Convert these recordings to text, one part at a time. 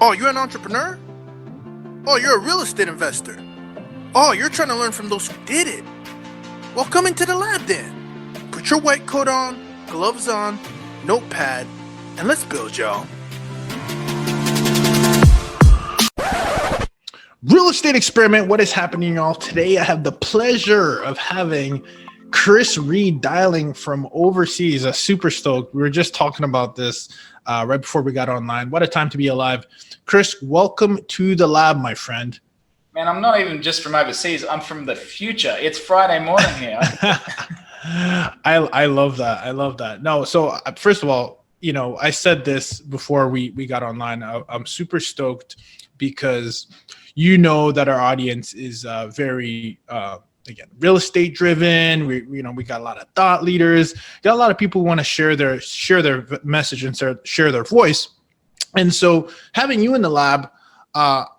Oh, you're an entrepreneur? Oh, you're a real estate investor? Oh, you're trying to learn from those who did it? Well, come into the lab then. Put your white coat on, gloves on, notepad, and let's build, y'all. Real estate experiment. What is happening, y'all? Today, I have the pleasure of having Kris Reid dialing from overseas. Super stoked. We were just talking about this right before we got online. What a time to be alive. Kris, welcome to the lab, my friend. Man, I'm not even just from overseas. I'm from the future. It's Friday morning here. I love that. I love that. No, so first of all, I said this before we got online. I'm super stoked because you know that our audience is very again, real estate driven. We got a lot of thought leaders, got a lot of people who want to share their message and share their voice. And so having you in the lab,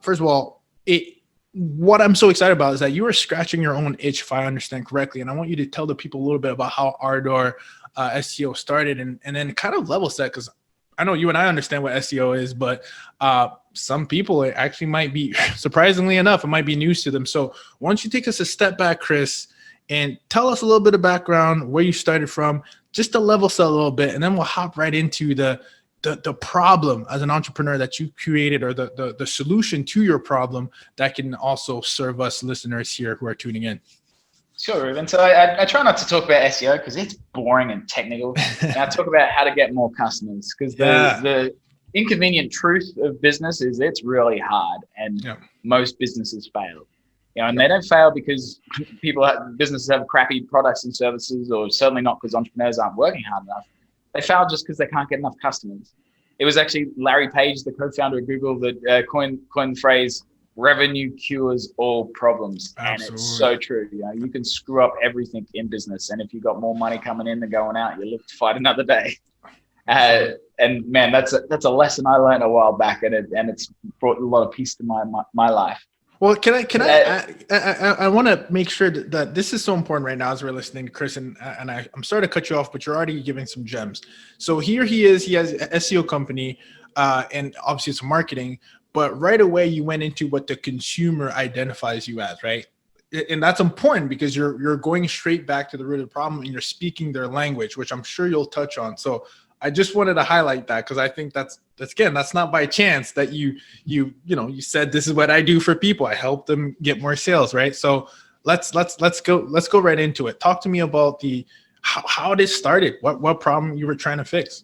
first of all, what I'm so excited about is that you are scratching your own itch, if I understand correctly. And I want you to tell the people a little bit about how Ardor SEO started and then kind of level set, because I know you and I understand what SEO is, but some people, it actually might be, surprisingly enough, it might be news to them. So why don't you take us a step back, Kris, and tell us a little bit of background, where you started from, just to level set a little bit, and then we'll hop right into the problem as an entrepreneur that you created, or the solution to your problem that can also serve us listeners here who are tuning in. Sure, Ruben. So I try not to talk about SEO because it's boring and technical. And I talk about how to get more customers, because the inconvenient truth of business is it's really hard, and most businesses fail. And they don't fail because businesses have crappy products and services, or certainly not because entrepreneurs aren't working hard enough. They fail just because they can't get enough customers. It was actually Larry Page, the co-founder of Google, that coined the phrase, revenue cures all problems. Absolutely. And it's so true. You can screw up everything in business. And if you've got more money coming in than going out, you live to fight another day. And man, that's a lesson I learned a while back, and it's brought a lot of peace to my life. Well, I want to make sure that this is so important right now as we're listening to Kris, and I'm sorry to cut you off, but you're already giving some gems. So here he is. He has an SEO company, and obviously it's marketing. But right away, you went into what the consumer identifies you as, right? And that's important because you're going straight back to the root of the problem, and you're speaking their language, which I'm sure you'll touch on. So I just wanted to highlight that, because I think that's not by chance that you said, this is what I do for people. I help them get more sales, right? So let's go right into it. Talk to me about how this started. What problem you were trying to fix?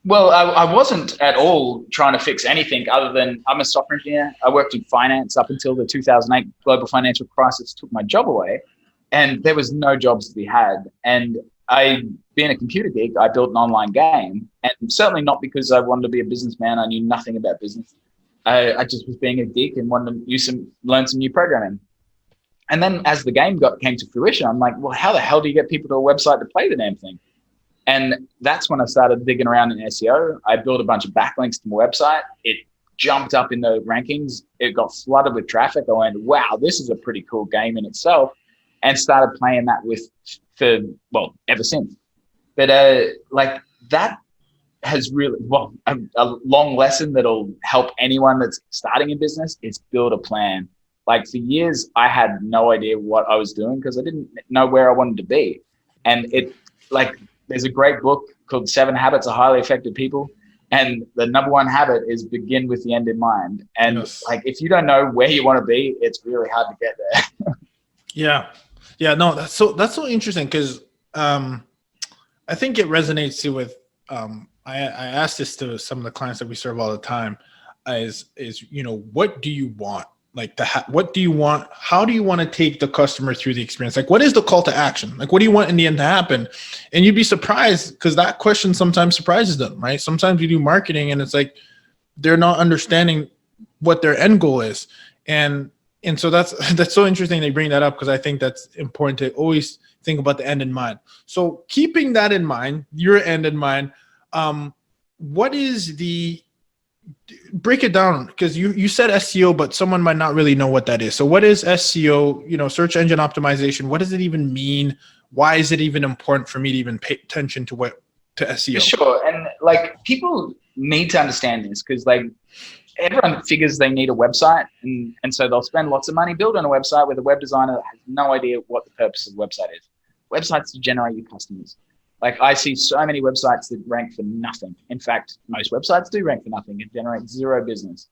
Well, I wasn't at all trying to fix anything other than I'm a software engineer. I worked in finance up until the 2008 global financial crisis took my job away, and there was no jobs to be had. And being a computer geek, I built an online game, and certainly not because I wanted to be a businessman. I knew nothing about business. I just was being a geek and wanted to learn some new programming. And then as the game came to fruition, I'm like, well, how the hell do you get people to a website to play the damn thing? And that's when I started digging around in SEO. I built a bunch of backlinks to my website. It jumped up in the rankings. It got flooded with traffic. I went, wow, this is a pretty cool game in itself, and started playing that ever since. But that has really, a long lesson that'll help anyone that's starting a business is build a plan. Like, for years, I had no idea what I was doing because I didn't know where I wanted to be. And there's a great book called 7 Habits of Highly Effective People. And the number one habit is begin with the end in mind. And if you don't know where you want to be, it's really hard to get there. Yeah, no, that's so interesting, because I think it resonates too with I ask this to some of the clients that we serve all the time, is what do you want? What do you want? How do you want to take the customer through the experience? Like, what is the call to action? What do you want in the end to happen? And you'd be surprised, because that question sometimes surprises them, right? Sometimes you do marketing and it's like they're not understanding what their end goal is. And so that's so interesting they bring that up, because I think that's important to always think about the end in mind. So keeping that in mind, your end in mind, what is break it down, because you said SEO, but someone might not really know what that is. So what is SEO, search engine optimization? What does it even mean? Why is it even important for me to even pay attention to SEO? Sure. And people need to understand this, because everyone figures they need a website, and so they'll spend lots of money building a website with a web designer that has no idea what the purpose of the website is. Websites to generate your customers. Like I see so many websites that rank for nothing. In fact, most websites do rank for nothing and generate zero business.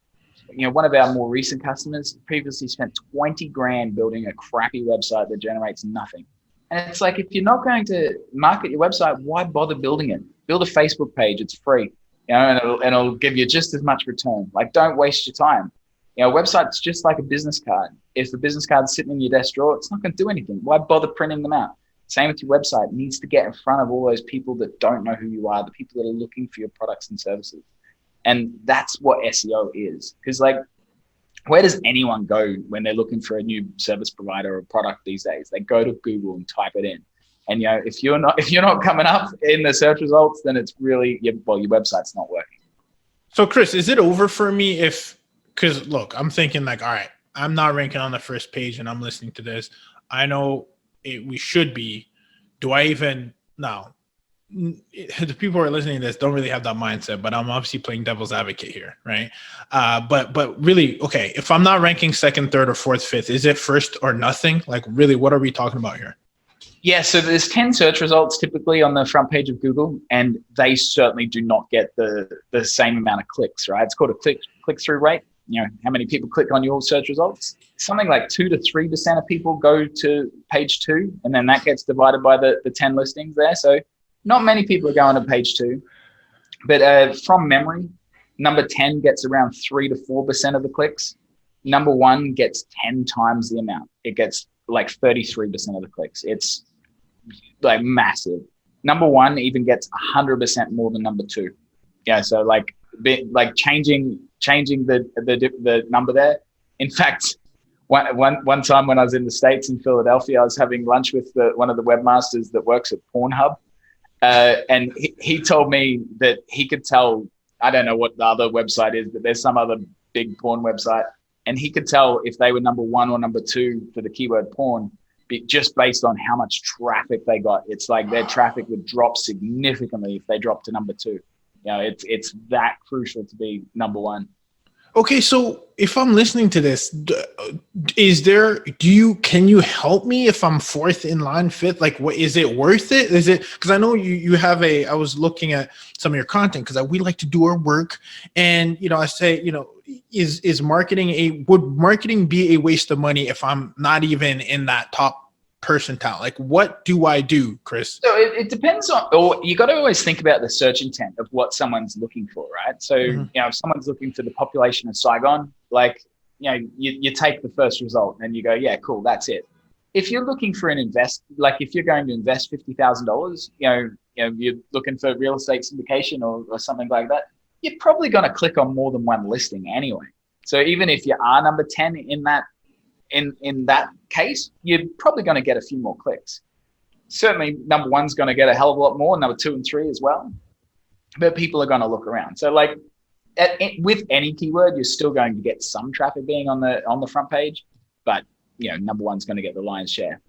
One of our more recent customers previously spent 20 grand building a crappy website that generates nothing. And it's like, if you're not going to market your website, why bother building it? Build a Facebook page, it's free, and it'll give you just as much return. Like, don't waste your time. A website's just like a business card. If the business card's sitting in your desk drawer, it's not going to do anything. Why bother printing them out? Same with your website. It needs to get in front of all those people that don't know who you are, the people that are looking for your products and services. And that's what SEO is. Because like, where does anyone go when they're looking for a new service provider or product these days? They go to Google and type it in. And if you're not coming up in the search results, then it's really your website's not working. So Kris, is it over for me because look, I'm thinking like, all right, I'm not ranking on the first page and I'm listening to this. I know we should be. Do I even now? The people who are listening to this don't really have that mindset, but I'm obviously playing devil's advocate here, right? But really, okay, if I'm not ranking second, third, or fourth, fifth, is it first or nothing? Like, really, what are we talking about here? Yeah, so there's 10 search results typically on the front page of Google, and they certainly do not get the same amount of clicks, right? It's called a click-through rate. How many people click on your search results? Something like 2 to 3% of people go to page 2, and then that gets divided by the 10 listings there. So not many people are going to page 2, but from memory, number 10 gets around 3 to 4% of the clicks. Number 1 gets 10 times the amount. It gets like 33% of the clicks. It's like massive. Number 1 even gets 100% more than number 2. Yeah, so like changing the number there. In fact, one time when I was in the States in Philadelphia, I was having lunch with one of the webmasters that works at Pornhub. And he told me that he could tell, I don't know what the other website is, but there's some other big porn website. And he could tell if they were number 1 or number 2 for the keyword porn, just based on how much traffic they got. It's like their traffic would drop significantly if they dropped to number 2. It's that crucial to be number 1. Okay, so if I'm listening to this, can you help me if I'm fourth in line, fifth? Like, what is it worth it? Is it, because I know you have I was looking at some of your content because we like to do our work, and I say, is marketing would marketing be a waste of money if I'm not even in that top percentile? Like, what do I do, Kris? So it depends on, or you got to always think about the search intent of what someone's looking for, right? So, if someone's looking for the population of Saigon, like, you take the first result and you go, yeah, cool, that's it. If you're looking for if you're going to invest $50,000, you're looking for real estate syndication or something like that, you're probably going to click on more than one listing anyway. So even if you are number 10 in that case, you're probably going to get a few more clicks. Certainly number 1's going to get a hell of a lot more, number 2 and 3 as well, but people are going to look around. So like with any keyword, you're still going to get some traffic being on the front page, but number 1's going to get the lion's share.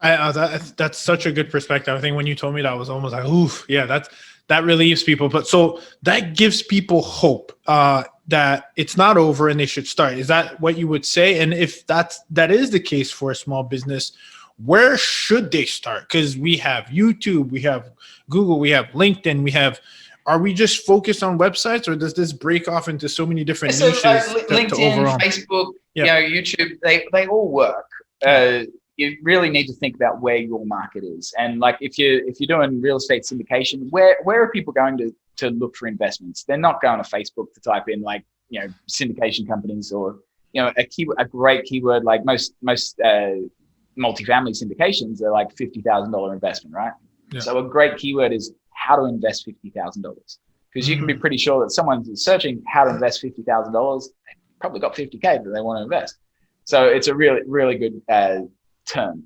That's such a good perspective. I think when you told me that, I was almost like, oof, yeah, that relieves people. But so that gives people hope that it's not over and they should start. Is that what you would say? And if that is the case for a small business, where should they start? Because we have YouTube, we have Google, we have LinkedIn, are we just focused on websites, or does this break off into so many different niches? LinkedIn, Facebook, YouTube, they all work. You really need to think about where your market is. And like, if you're doing real estate syndication, where are people going to look for investments? They're not going to Facebook to type in like, syndication companies or, a great keyword, like most multifamily syndications are like $50,000 investment, right? Yeah. So a great keyword is how to invest $50,000, because you can be pretty sure that someone's searching how to invest $50,000. They probably got 50K that they want to invest. So it's a really, really good term.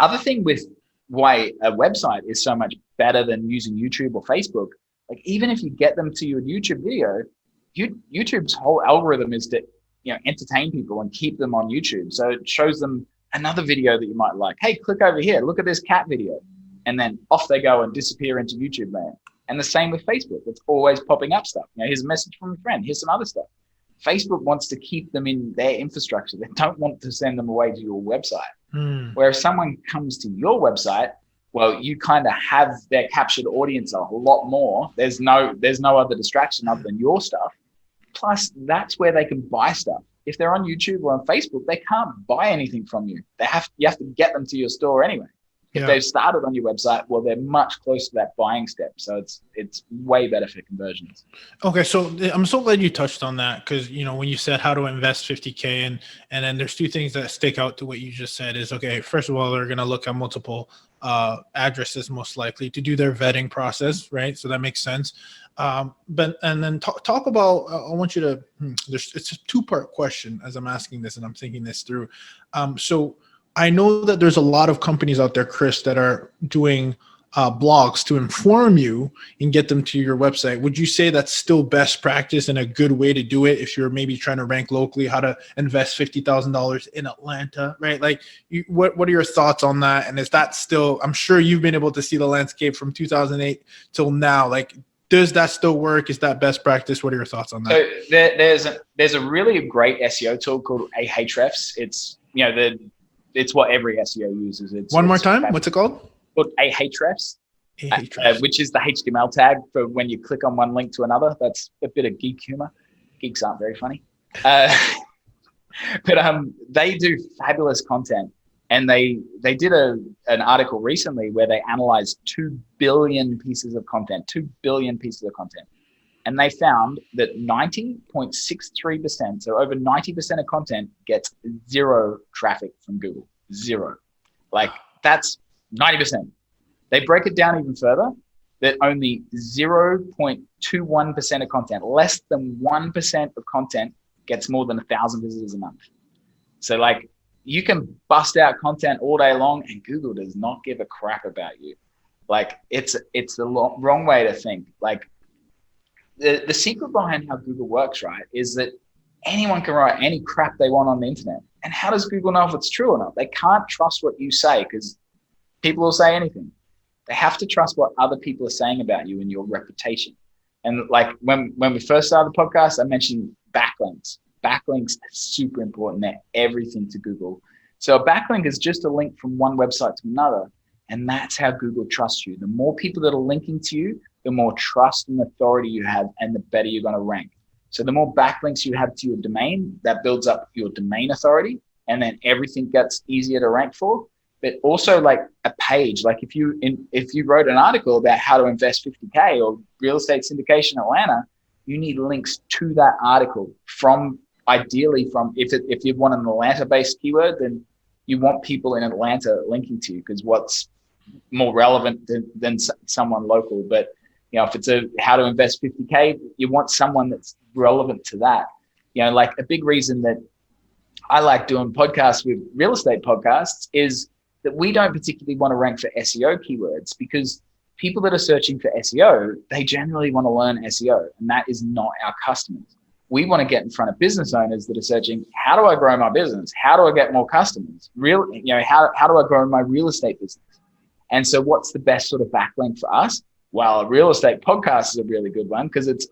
Other thing with why a website is so much better than using YouTube or Facebook, like even if you get them to your YouTube video, YouTube's whole algorithm is to entertain people and keep them on YouTube. So it shows them another video that you might like. Hey, click over here, look at this cat video, and then off they go and disappear into YouTube land. And the same with Facebook. It's always popping up stuff. Here's a message from a friend. Here's some other stuff. Facebook wants to keep them in their infrastructure. They don't want to send them away to your website. Where if someone comes to your website, well, you kind of have their captured audience a lot more. There's no other distraction other than your stuff. Plus, that's where they can buy stuff. If they're on YouTube or on Facebook, they can't buy anything from you. You have to get them to your store anyway. If they've started on your website, well, they're much closer to that buying step. So it's way better for conversions. Okay, so I'm so glad you touched on that, because when you said how to invest 50K, and then there's two things that stick out to what you just said is, okay, first of all, they're going to look at multiple addresses most likely to do their vetting process, right? So that makes sense. And then talk about, I want you to, it's a two-part question as I'm asking this and I'm thinking this through. So I know that there's a lot of companies out there, Kris, that are doing blogs to inform you and get them to your website. Would you say that's still best practice and a good way to do it if you're maybe trying to rank locally, how to invest $50,000 in Atlanta, right? Like, what are your thoughts on that? And is that still, I'm sure you've been able to see the landscape from 2008 till now. Like, does that still work? Is that best practice? What are your thoughts on that? So there's a really great SEO tool called Ahrefs. It's, it's what every SEO uses. One more time. What's it called? Called Ahrefs, which is the HTML tag for when you click on one link to another. That's a bit of geek humor. Geeks aren't very funny. But they do fabulous content. And they did an article recently where they analyzed 2 billion pieces of content, 2 billion pieces of content. And they found that 90.63%, so over 90% of content gets zero traffic from Google. Zero. Like, that's 90%. They break it down even further, that only 0.21% of content, less than 1% of content gets more than 1,000 visitors a month. So, like, you can bust out content all day long and Google does not give a crap about you. Like, it's the wrong way to think. Like, the secret behind how Google works, right, is that anyone can write any crap they want on the internet. And how does Google know if it's true or not? They can't trust what you say because people will say anything. They have to trust what other people are saying about you and your reputation. And like when we first started the podcast, I mentioned backlinks. Backlinks are super important. They're everything to Google. So a backlink is just a link from one website to another. And that's how Google trusts you. The more people that are linking to you, the more trust and authority you have, and the better you're going to rank. So the more backlinks you have to your domain, that builds up your domain authority, and then everything gets easier to rank for. But also, like a page, like if you wrote an article about how to invest 50K or real estate syndication in Atlanta, you need links to that article ideally from if you want an Atlanta-based keyword, then you want people in Atlanta linking to you, because what's more relevant than someone local. But if it's how to invest 50K, you want someone that's relevant to that. Like a big reason that I like doing podcasts with real estate podcasts is that we don't particularly want to rank for SEO keywords, because people that are searching for SEO, they generally want to learn SEO, and that is not our customers. We want to get in front of business owners that are searching, how do I grow my business? How do I get more customers? How do I grow my real estate business? And so what's the best sort of backlink for us? Well, a real estate podcast is a really good one because it's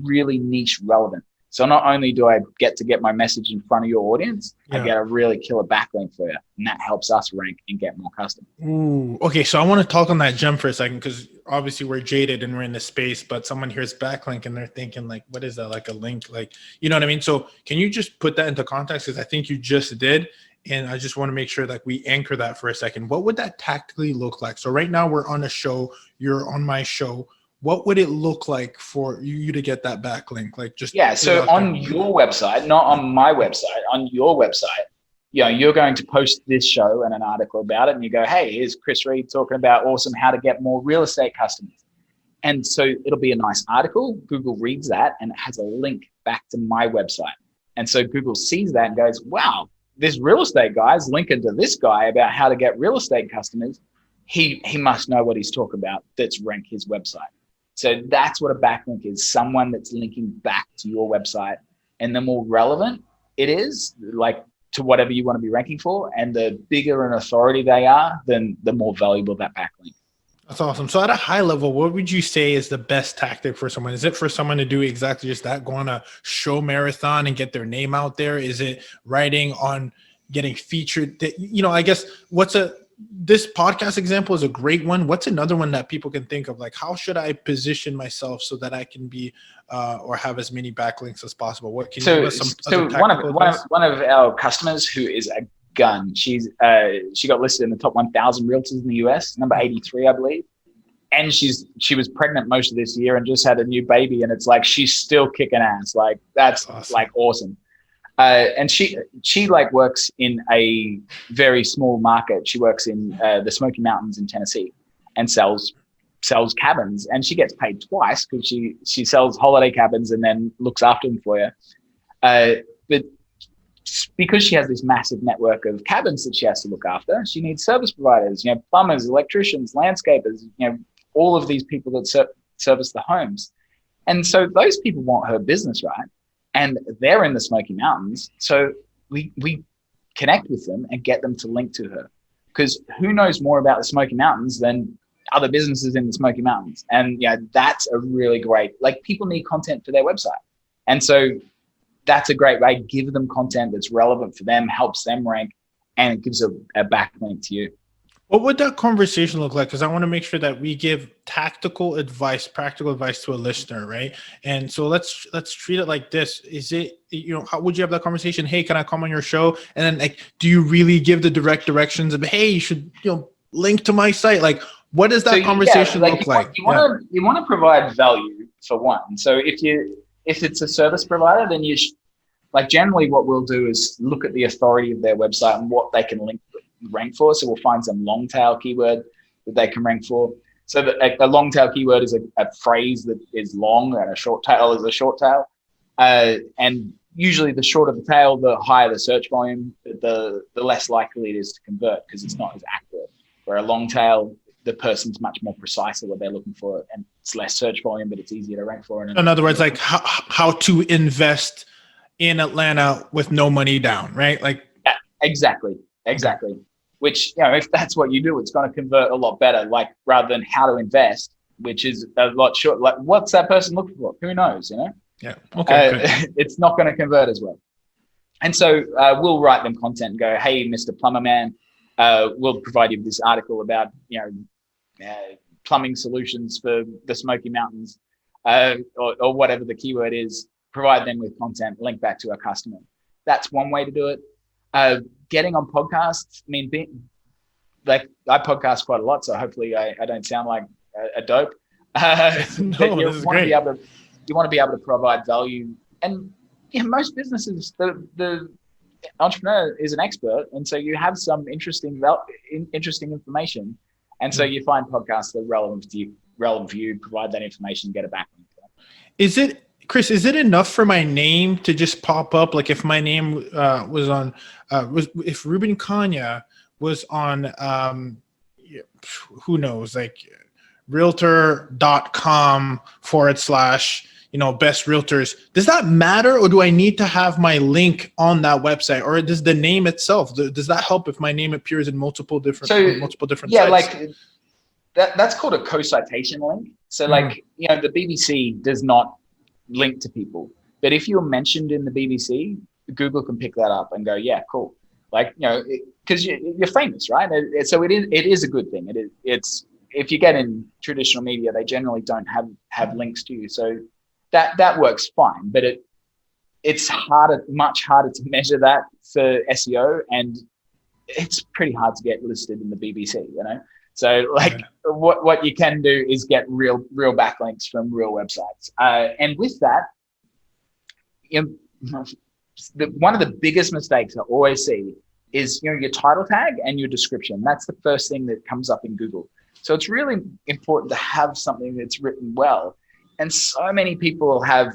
really niche relevant. So not only do I get to get my message in front of your audience, I get a really killer backlink for you. And that helps us rank and get more customers. Ooh, okay. So I want to talk on that gem for a second, because obviously we're jaded and we're in this space, but someone hears backlink and they're thinking like, what is that? Like a link? Like, you know what I mean? So can you just put that into context? Because I think you just did. And I just want to make sure that we anchor that for a second. What would that tactically look like? So right now we're on a show, you're on my show. What would it look like for you to get that backlink? Like just so on your website, not on my website, on your website, you're going to post this show and an article about it, and you go, hey, here's Kris Reid talking about awesome how to get more real estate customers. And so it'll be a nice article. Google reads that and it has a link back to my website. And so Google sees that and goes, wow, this real estate guy is linking to this guy about how to get real estate customers. He must know what he's talking about. That's rank his website. So that's what a backlink is, someone that's linking back to your website. And the more relevant it is, like to whatever you want to be ranking for, and the bigger an authority they are, then the more valuable that backlink. That's awesome. So at a high level, what would you say is the best tactic for someone? Is it for someone to do exactly just that, go on a show marathon and get their name out there? Is it writing on getting featured? I guess this podcast example is a great one. What's another one that people can think of? Like, how should I position myself so that I can be or have as many backlinks as possible? What can you give us some other tactical advice? One of our customers who is a gun. She got listed in the top 1,000 realtors in the US, number 83, I believe. And she was pregnant most of this year and just had a new baby. And it's like, she's still kicking ass. Like, that's awesome. Like awesome. And she like works in a very small market. She works in the Smoky Mountains in Tennessee and sells cabins, and she gets paid twice because she sells holiday cabins and then looks after them for you. But because she has this massive network of cabins that she has to look after, she needs service providers, plumbers, electricians, landscapers, all of these people that service the homes. And so those people want her business, right? And they're in the Smoky Mountains. So we connect with them and get them to link to her, because who knows more about the Smoky Mountains than other businesses in the Smoky Mountains? And that's a really great, like, people need content for their website. And so that's a great way. Give them content that's relevant for them, helps them rank, and it gives a backlink to you. What would that conversation look like? Because I want to make sure that we give practical advice to a listener, right? And so let's treat it like this. Is it, how would you have that conversation? Hey, can I come on your show? And then, like, do you really give the direct directions of, hey, you should, link to my site? Like, what does that conversation look like? You want to provide value, for one. So if it's a service provider, then generally what we'll do is look at the authority of their website and what they can rank for. So we'll find some long tail keyword that they can rank for. So that a long tail keyword is a phrase that is long, and a short tail is a short tail. And usually the shorter the tail, the higher the search volume, the less likely it is to convert, because it's not as accurate. Where a long tail, the person's much more precise at what they're looking for, and it's less search volume, but it's easier to rank for. In other words, like how to invest in Atlanta with no money down, right? Like, yeah, exactly. Which, if that's what you do, it's going to convert a lot better, like, rather than how to invest, which is a lot short. Like, what's that person looking for? Who knows, Yeah. Okay. It's not going to convert as well. And so we'll write them content and go, hey, Mr. Plumber Man, we'll provide you with this article about, plumbing solutions for the Smoky Mountains, or whatever the keyword is. Provide them with content, link back to our customer. That's one way to do it. Getting on podcasts. I mean, I podcast quite a lot, so hopefully I don't sound like a dope. No, this is great. You want to be able to provide value, and most businesses, the entrepreneur is an expert, and so you have some interesting information, and so you find podcasts that are relevant for you, provide that information, get it back. Is it, Kris, is it enough for my name to just pop up? Like, if my name was on, if Ruben Kanya was on, who knows, like realtor.com / best realtors, does that matter? Or do I need to have my link on that website? Or does the name itself, does that help if my name appears in multiple different sites? Like that's called a co-citation link. So like, the BBC does not link to people, but if you're mentioned in the BBC, Google can pick that up and go, yeah, cool. Like, because you're famous, right? So it is a good thing. It's if you get in traditional media, they generally don't have links to you. So that works fine, but it's much harder to measure that for SEO, and it's pretty hard to get listed in the BBC, So like what you can do is get real backlinks from real websites. And with that, one of the biggest mistakes I always see is, your title tag and your description. That's the first thing that comes up in Google. So it's really important to have something that's written well. And so many people have,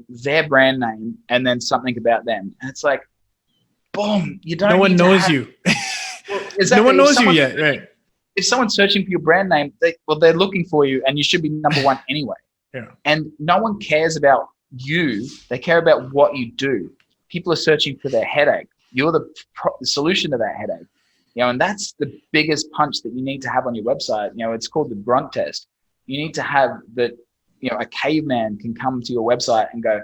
their brand name and then something about them. And it's like, boom, you don't. No one knows you. Well, exactly. No one knows you yet, right? If someone's searching for your brand name, they're looking for you, and you should be number one anyway. Yeah. And no one cares about you. They care about what you do. People are searching for their headache. You're the solution to that headache. And that's the biggest punch that you need to have on your website. It's called the grunt test. You need to have that, a caveman can come to your website and go,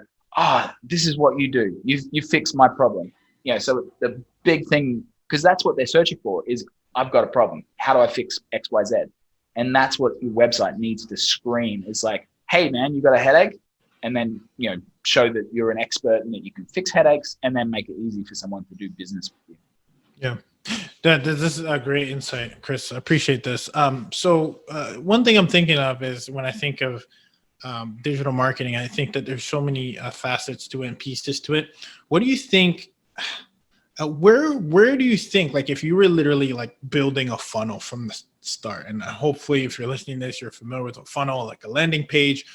this is what you do. You fix my problem. So the big thing, because that's what they're searching for, is I've got a problem. How do I fix X, Y, Z? And that's what your website needs to scream. It's like, hey man, you got a headache? And then, show that you're an expert and that you can fix headaches, and then make it easy for someone to do business with you. Yeah. This is a great insight, Kris. I appreciate this. So one thing I'm thinking of is when I think of digital marketing, I think that there's so many facets to it and pieces to it. What do you think? Where do you think, like, if you were literally like building a funnel from the start, and hopefully if you're listening to this, you're familiar with a funnel, like a landing page,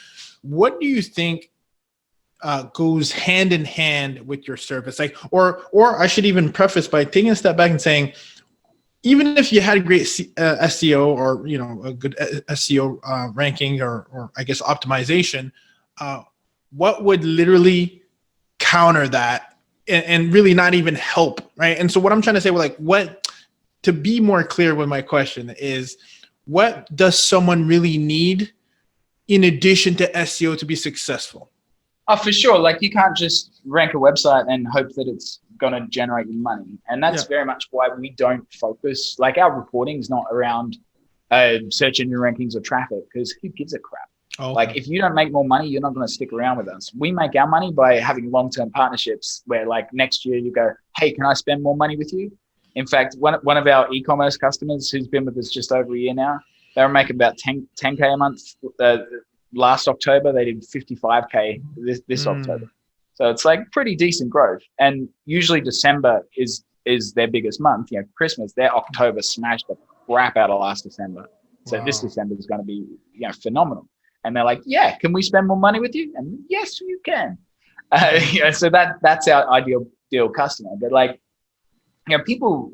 what do you think goes hand in hand with your service? Like, or I should even preface by taking a step back and saying, even if you had a great SEO or, a good SEO ranking or I guess optimization, what would literally counter that and really not even help, right? And so what I'm trying to say, to be more clear with my question is, what does someone really need in addition to SEO to be successful? Oh, for sure. Like, you can't just rank a website and hope that it's going to generate you money. And that's very much why we don't focus, like, our reporting is not around search engine rankings or traffic, because who gives a crap? Okay. Like, if you don't make more money, you're not going to stick around with us. We make our money by having long-term partnerships where, like, next year you go, hey, can I spend more money with you? In fact, one of our e-commerce customers who's been with us just over a year now, they were making about 10K a month. Last October, they did 55K this October. So it's like pretty decent growth. And usually December is their biggest month. Christmas, their October smashed the crap out of last December. So This December is going to be, phenomenal. And they're like, yeah, can we spend more money with you? And yes, you can. So that's our ideal customer. But like, people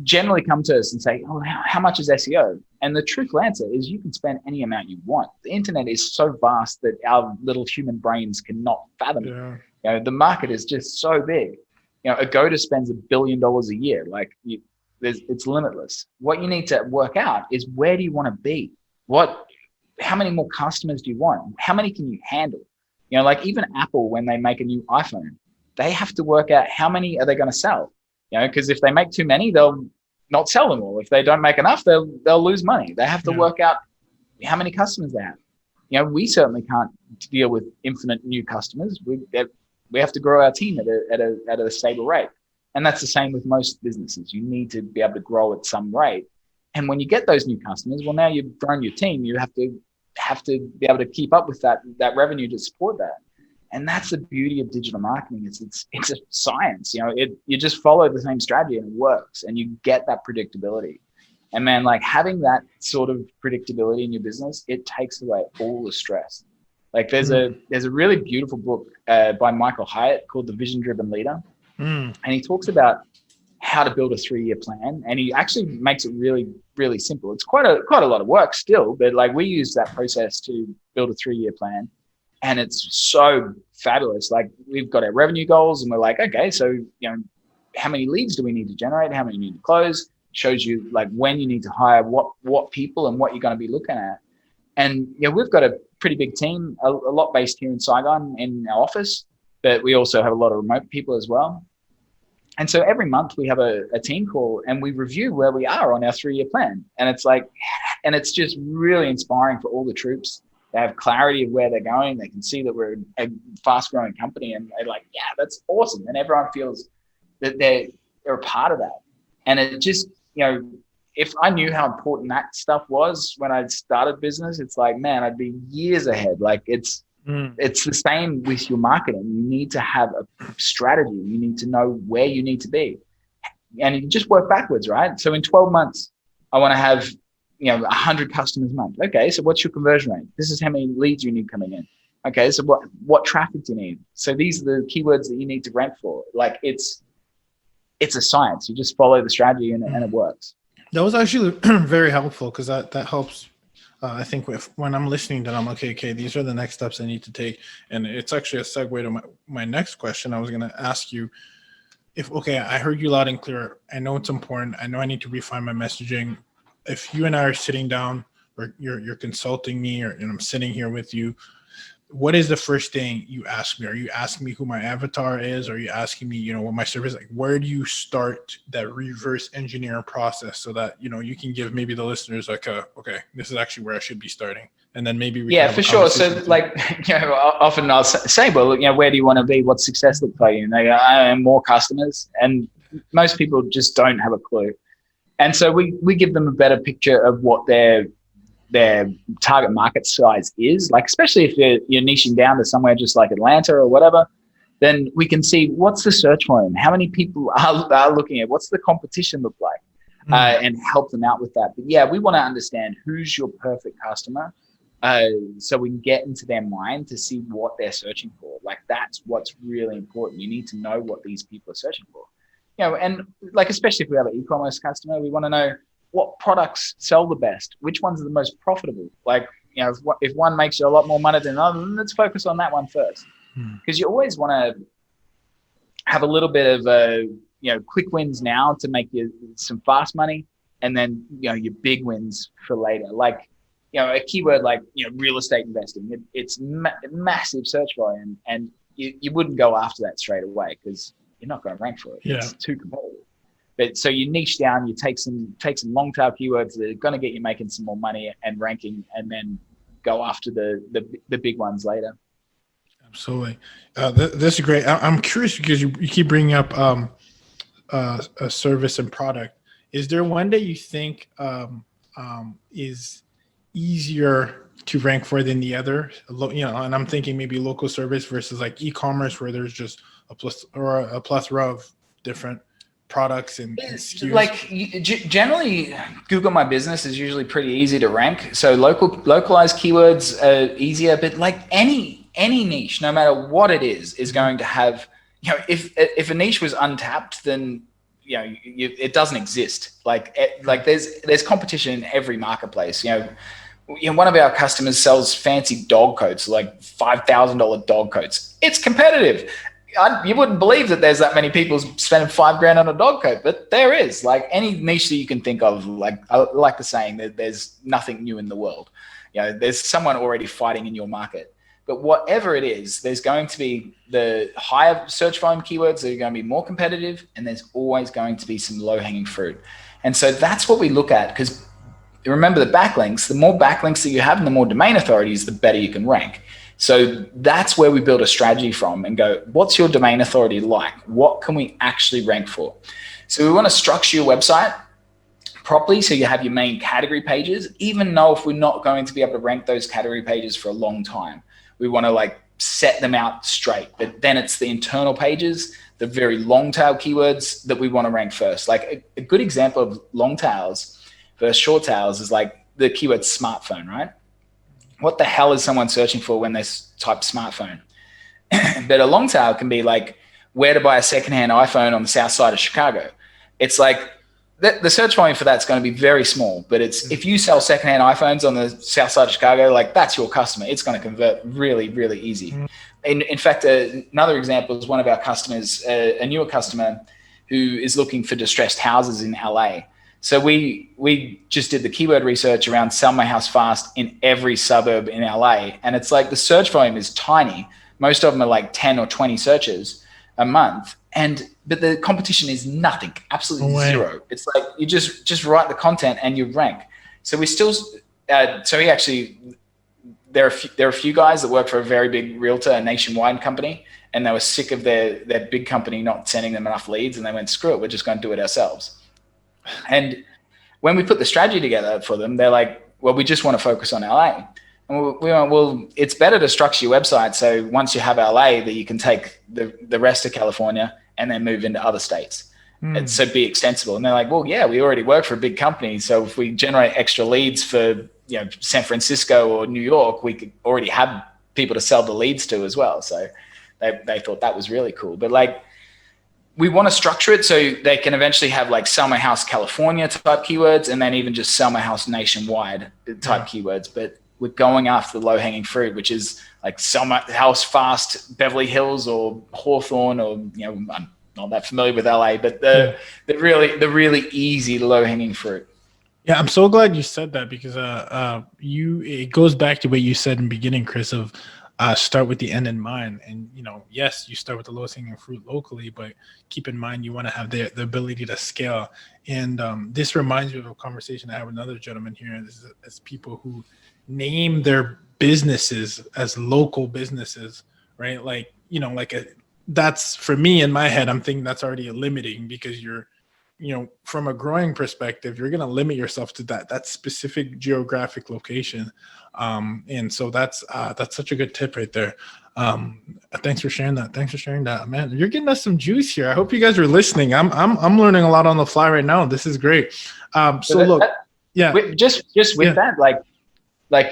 generally come to us and say, oh, how much is SEO? And the truthful answer is you can spend any amount you want. The internet is so vast that our little human brains cannot fathom it. The market is just so big. Agoda spends $1 billion a year. Like, it's limitless. What you need to work out is, where do you want to be? How many more customers do you want? How many can you handle? Like, even Apple, when they make a new iPhone, they have to work out how many are they going to sell. Because if they make too many, they'll not sell them all. If they don't make enough, they'll lose money. They have to work out how many customers they have. We certainly can't deal with infinite new customers. We have to grow our team at a stable rate. And that's the same with most businesses. You need to be able to grow at some rate. And when you get those new customers, well, now you've grown your team. You have to be able to keep up with that revenue to support that. And that's the beauty of digital marketing. It's a science. You just follow the same strategy and it works, and you get that predictability. And man, like, having that sort of predictability in your business, it takes away all the stress. Like, there's a really beautiful book by Michael Hyatt called The Vision Driven Leader. And he talks about how to build a 3-year plan. And he actually makes it really, really simple. It's quite a lot of work still, but like, we use that process to build a 3-year plan. And it's so fabulous. Like, we've got our revenue goals and we're like, okay, so, how many leads do we need to generate? How many need to close? It shows you like when you need to hire what people and what you're going to be looking at. And we've got a pretty big team, a lot based here in Saigon in our office, but we also have a lot of remote people as well. And so every month we have a team call and we review where we are on our 3-year plan. And it's just really inspiring for all the troops. They have clarity of where they're going. They can see that we're a fast growing company, and they're like, yeah, that's awesome. And everyone feels that they're a part of that. And it just, if I knew how important that stuff was when I started business, it's like, man, I'd be years ahead. Like, it's the same with your marketing. You need to have a strategy. You need to know where you need to be, and you just work backwards, right? So in 12 months, I want to have 100 customers a month. Okay, so what's your conversion rate? This is how many leads you need coming in. Okay, so what traffic do you need? So these are the keywords that you need to rank for. Like, it's a science. You just follow the strategy and it works. That was actually very helpful, because that helps. I think when I'm listening, then I'm okay, these are the next steps I need to take. And it's actually a segue to my next question. I was going to ask you, Okay, I heard you loud and clear. I know it's important. I know I need to refine my messaging. If you and I are sitting down, or you're consulting me, or I'm sitting here with you, what is the first thing you ask me? Are you asking me who my avatar is? Are you asking me, what my service, like, where do you start that reverse engineer process so that, you can give maybe the listeners like okay, this is actually where I should be starting. And then maybe we Yeah, can have for a sure. So conversation like, often I'll say, well, where do you want to be? What's success look like? And they go, I am more customers. And most people just don't have a clue. And so we give them a better picture of what their target market size is, like, especially if you're niching down to somewhere just like Atlanta or whatever, then we can see what's the search volume, how many people are looking at, what's the competition look like, and help them out with that. But yeah, we want to understand who's your perfect customer, so we can get into their mind to see what they're searching for. Like, that's what's really important. You need to know what these people are searching for. And like, especially if we have an e-commerce customer, we want to know what products sell the best, which ones are the most profitable. Like, if one makes you a lot more money than another, then let's focus on that one first. Because you always want to have a little bit of quick wins now to make you some fast money, and then your big wins for later. Like, a keyword like real estate investing, it's massive search volume, and you wouldn't go after that straight away because you're not going to rank for it. Yeah. It's too competitive. But so you niche down, you take some long tail keywords that are going to get you making some more money and ranking, and then go after the big ones later. Absolutely. This is great. I'm curious because you keep bringing up a service and product. Is there one that you think is easier to rank for than the other? And I'm thinking maybe local service versus like e-commerce, where there's just a plethora of different products and SKUs. Like, generally, Google My Business is usually pretty easy to rank. So localized keywords are easier, but like any niche, no matter what it is going to have, if a niche was untapped, then it doesn't exist. Like there's competition in every marketplace. One of our customers sells fancy dog coats, like $5,000 dog coats. It's competitive. You wouldn't believe that there's that many people spending $5,000 on a dog coat, but there is. Like, any niche that you can think of, like, I like the saying that there's nothing new in the world. There's someone already fighting in your market. But whatever it is, there's going to be the higher search volume keywords that are going to be more competitive, and there's always going to be some low-hanging fruit. And so that's what we look at, because remember the backlinks, the more backlinks that you have and the more domain authorities, the better you can rank. So that's where we build a strategy from and go, what's your domain authority like? What can we actually rank for? So we want to structure your website properly so you have your main category pages, even though if we're not going to be able to rank those category pages for a long time. We want to set them out straight, but then it's the internal pages, the very long tail keywords that we want to rank first. Like a good example of long tails versus short tails is like the keyword smartphone, right? What the hell is someone searching for when they type smartphone? But a long tail can be like, where to buy a secondhand iPhone on the south side of Chicago. It's like the search volume for that's going to be very small, but it's if you sell secondhand iPhones on the south side of Chicago, like, that's your customer. It's going to convert really, really easy. In fact, another example is one of our customers, a newer customer who is looking for distressed houses in LA. So we just did the keyword research around sell my house fast in every suburb in LA. And it's like the search volume is tiny. Most of them are like 10 or 20 searches a month. But the competition is nothing, absolutely zero. It's like you just write the content and you rank. So we still, there are a few guys that work for a very big realtor, a nationwide company, and they were sick of their big company not sending them enough leads. And they went, screw it, we're just going to do it ourselves. And when we put the strategy together for them, they're like, well, we just want to focus on LA. And we went, well, it's better to structure your website so once you have LA that you can take the rest of California and then move into other states. And so be extensible. And they're like, well, yeah, we already work for a big company. So if we generate extra leads for San Francisco or New York, we could already have people to sell the leads to as well. So they thought that was really cool. But like, we want to structure it so they can eventually have like sell my house California type keywords, and then even just sell my house nationwide type keywords. But we're going after the low hanging fruit, which is like sell my house fast Beverly Hills or Hawthorne or not that familiar with LA, but the really easy low hanging fruit. Yeah, I'm so glad you said that because it goes back to what you said in the beginning, Kris, of start with the end in mind. And yes, you start with the lowest hanging fruit locally, but keep in mind you want to have the ability to scale. And this reminds me of a conversation I had with another gentleman here. This is as people who name their businesses as local businesses, right? Like that's, for me in my head, I'm thinking that's already limiting, because you're from a growing perspective, you're going to limit yourself to that specific geographic location. And so that's such a good tip right there. Thanks for sharing that. Man, you're getting us some juice here. I hope you guys are listening. I'm learning a lot on the fly right now. This is great. So look, just with that, like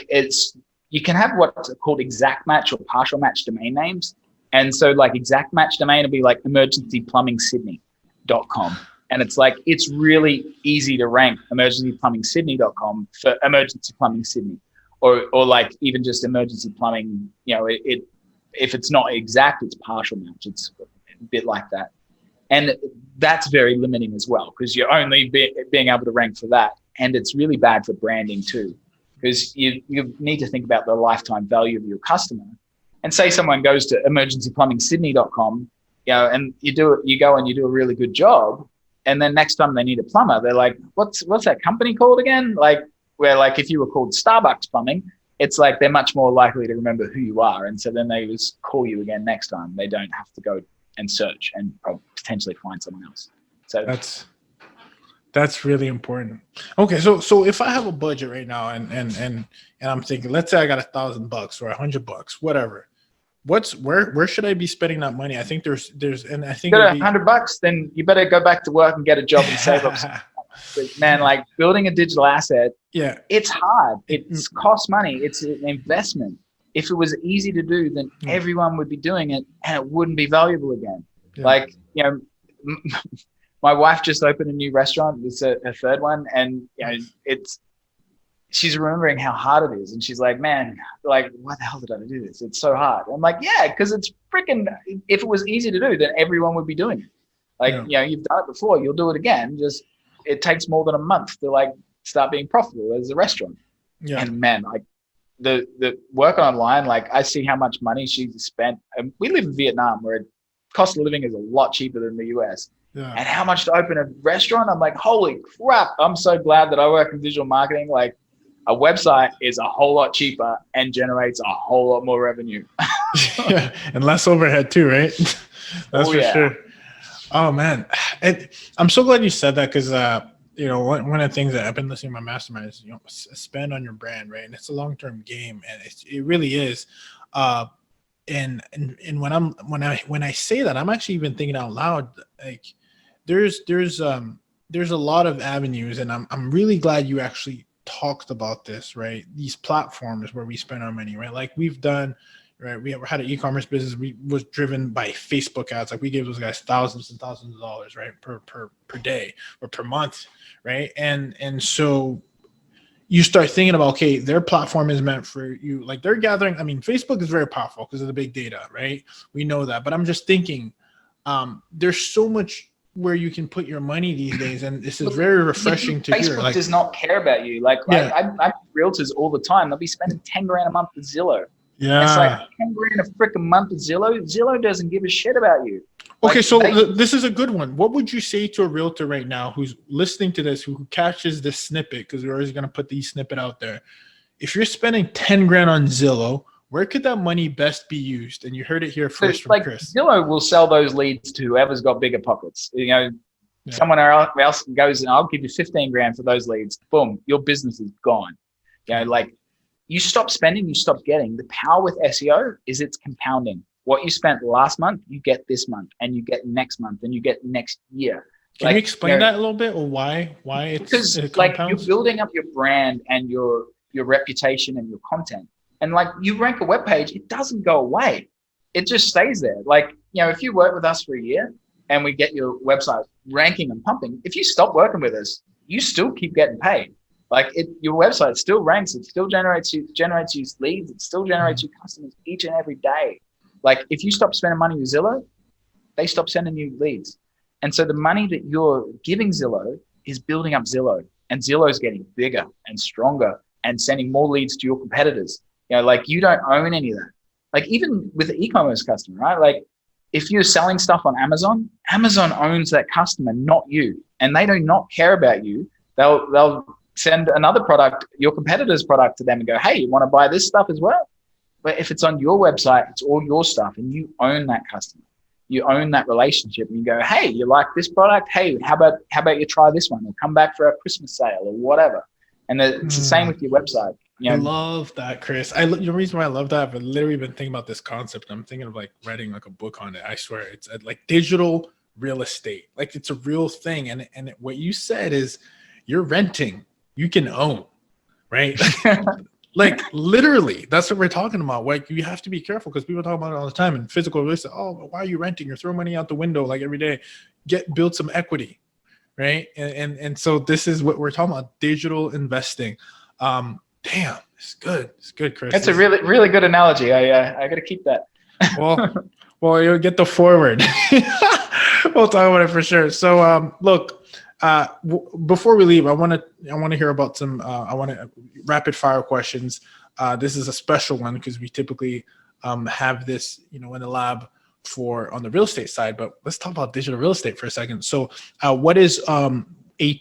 it's, you can have what's called exact match or partial match domain names. And so like exact match domain will be like emergencyplumbing.sydney.com. And it's like, it's really easy to rank emergencyplumbing.sydney.com for emergency plumbing Sydney, or like even just emergency plumbing, if it's not exact, it's partial match. It's a bit like that. And that's very limiting as well, because you're only being able to rank for that. And it's really bad for branding too, because you need to think about the lifetime value of your customer. And say someone goes to emergencyplumbing.sydney.com, and you go and you do a really good job. And then next time they need a plumber, they're like, what's that company called again? Like, where like if you were called Starbucks Plumbing, it's like they're much more likely to remember who you are. And so then they just call you again next time. They don't have to go and search and potentially find someone else. So that's really important. Okay. So if I have a budget right now and I'm thinking, let's say I got $1,000 or $100, whatever. Where should I be spending that money? I think there's and I think you got $100, then you better go back to work and get a job and save up some. Man, like building a digital asset, it's hard. It's costs money. It's an investment. If it was easy to do, then everyone would be doing it and it wouldn't be valuable again. Yeah. Like, my wife just opened a new restaurant. It's a third one. And she's remembering how hard it is. And she's like, man, like, why the hell did I do this? It's so hard. I'm like, yeah, because it's freaking, if it was easy to do, then everyone would be doing it. Like, you've done it before, you'll do it again. Just, it takes more than a month to like start being profitable as a restaurant. Yeah. And man, like the work online, like I see how much money she's spent. And we live in Vietnam, where cost of living is a lot cheaper than the US. Yeah. And how much to open a restaurant? I'm like, holy crap. I'm so glad that I work in digital marketing. Like, a website is a whole lot cheaper and generates a whole lot more revenue. Yeah, and less overhead too, right? That's for sure. Oh man, I'm so glad you said that, because one of the things that I've been listening to my mastermind is spend on your brand, right? And it's a long-term game, and it really is. And when I say that, I'm actually even thinking out loud. Like, there's a lot of avenues, and I'm really glad you actually talked about this, right? These platforms where we spend our money, right? Like we've done, right? We had an e-commerce business. We was driven by Facebook ads. Like we gave those guys thousands and thousands of dollars, right? Per day or per month, right? And so you start thinking about, okay, their platform is meant for you. Like they're gathering. I mean, Facebook is very powerful because of the big data, right? We know that. But I'm just thinking, there's so much where you can put your money these days, and this is very refreshing to hear. Facebook does not care about you. Like I realtors all the time. They'll be spending $10,000 a month with Zillow. Yeah, it's like $10,000 a freaking month with Zillow. Zillow doesn't give a shit about you. Okay, so this is a good one. What would you say to a realtor right now who's listening to this, who catches this snippet, because we're always going to put the snippet out there? If you're spending $10,000 on Zillow, where could that money best be used? And you heard it here first from Kris. Zillow will sell those leads to whoever's got bigger pockets. Someone else goes, and I'll give you $15,000 for those leads. Boom, your business is gone. Like you stop spending, you stop getting. The power with SEO is it's compounding. What you spent last month, you get this month, and you get next month, and you get next year. Can you explain that a little bit, or why it's because like you're building up your brand and your reputation and your content. And like you rank a web page, it doesn't go away. It just stays there. Like, if you work with us for a year and we get your website ranking and pumping, if you stop working with us, you still keep getting paid. Like your website still ranks, it still generates you leads, it still generates you customers each and every day. Like if you stop spending money with Zillow, they stop sending you leads. And so the money that you're giving Zillow is building up Zillow, and Zillow's getting bigger and stronger and sending more leads to your competitors. Like you don't own any of that. Like even with the e-commerce customer, right? Like if you're selling stuff on Amazon, Amazon owns that customer, not you. And they do not care about you. They'll send another product, your competitor's product, to them and go, hey, you want to buy this stuff as well? But if it's on your website, it's all your stuff and you own that customer. You own that relationship, and you go, hey, you like this product? Hey, how about you try this one, or come back for a Christmas sale or whatever. And it's the same with your website. I love that, Kris. The reason why I love that, I've literally been thinking about this concept. I'm thinking of like writing like a book on it. I swear, it's like digital real estate. Like it's a real thing. And what you said is you're renting, you can own, right? Like literally, that's what we're talking about. Like you have to be careful because people talk about it all the time in physical real estate. Oh, why are you renting? You're throwing money out the window like every day. Build some equity, right? And so this is what we're talking about: digital investing. Damn, it's good. It's good, Kris. That's a really, really good analogy. I got to keep that. well, you'll get the forward. We'll talk about it for sure. So, look. Before we leave, I want to hear about some. I want to rapid fire questions. This is a special one because we typically have this, in the lab on the real estate side. But let's talk about digital real estate for a second. So, what is a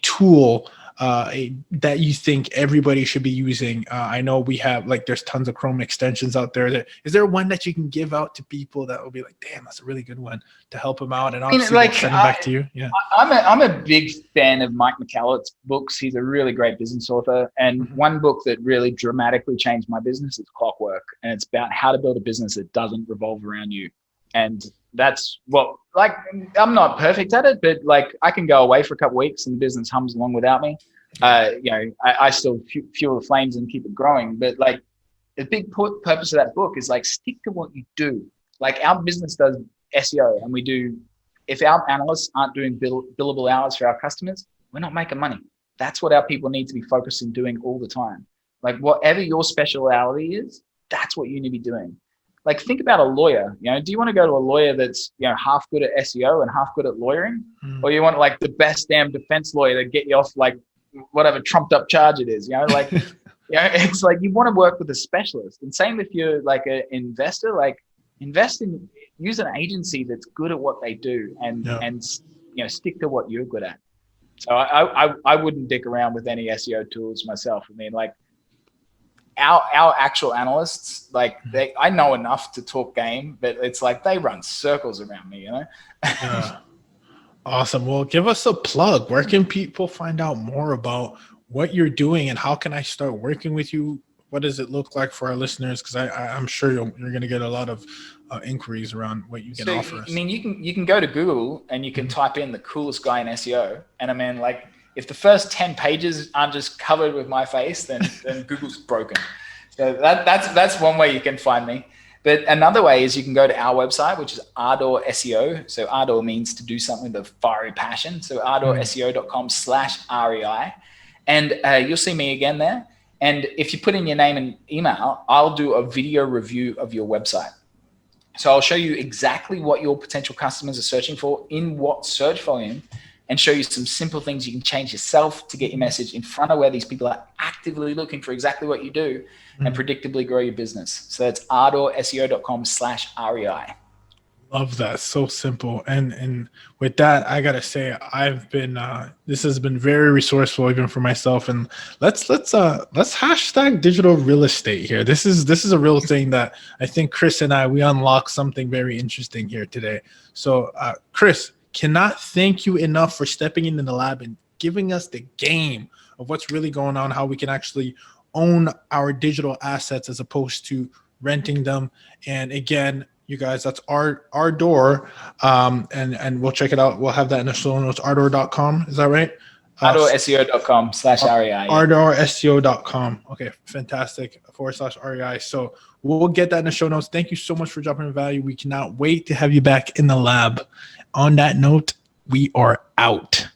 tool that you think everybody should be using? I know we have there's tons of Chrome extensions out there. Is there one that you can give out to people that will be like, damn, that's a really good one to help them out? And obviously send them back to you. Yeah, I'm a big fan of Mike McCallett's books. He's a really great business author. And one book that really dramatically changed my business is Clockwork. And it's about how to build a business that doesn't revolve around you. And that's I'm not perfect at it, but I can go away for a couple of weeks and the business hums along without me. I still fuel the flames and keep it growing. But the big purpose of that book is stick to what you do. Our business does SEO, and we do. If our analysts aren't doing billable hours for our customers, we're not making money. That's what our people need to be focused on doing all the time. Whatever your specialty is, that's what you need to be doing. Think about a lawyer. Do you want to go to a lawyer that's half good at SEO and half good at lawyering, or you want the best damn defense lawyer to get you off whatever trumped up charge it is? It's you want to work with a specialist. And same if you're an investor. Use an agency that's good at what they do, and stick to what you're good at. So I wouldn't dick around with any SEO tools myself. I mean, our actual analysts, I know enough to talk game, but it's they run circles around me, Yeah. Awesome. Well, give us a plug. Where can people find out more about what you're doing, and how can I start working with you? What does it look like for our listeners? Because I'm sure you're going to get a lot of inquiries around what you can offer us. I mean, you can go to Google and you can type in the coolest guy in SEO, and I mean, if the first 10 pages aren't just covered with my face, then Google's broken. So that's one way you can find me. But another way is you can go to our website, which is Ardor SEO. So Ardor means to do something with a fiery passion. So ardorseo.com/REI. And you'll see me again there. And if you put in your name and email, I'll do a video review of your website. So I'll show you exactly what your potential customers are searching for in what search volume, and show you some simple things you can change yourself to get your message in front of where these people are actively looking for exactly what you do, and predictably grow your business. So that's ardorseo.com/REI. Love that. So simple. And with that, I gotta say, I've been this has been very resourceful even for myself. And let's hashtag digital real estate here. This is a real thing that I think Kris and we unlocked something very interesting here today. So Kris, cannot thank you enough for stepping into the lab and giving us the game of what's really going on, how we can actually own our digital assets as opposed to renting them. And again, you guys, that's Ardor, and we'll check it out. We'll have that in the show notes. Ardor.com, is that right? ardorseo.com/REI. ardorseo.com. Okay, fantastic. /REI. So we'll get that in the show notes. Thank you so much for dropping value. We cannot wait to have you back in the lab. On that note, we are out.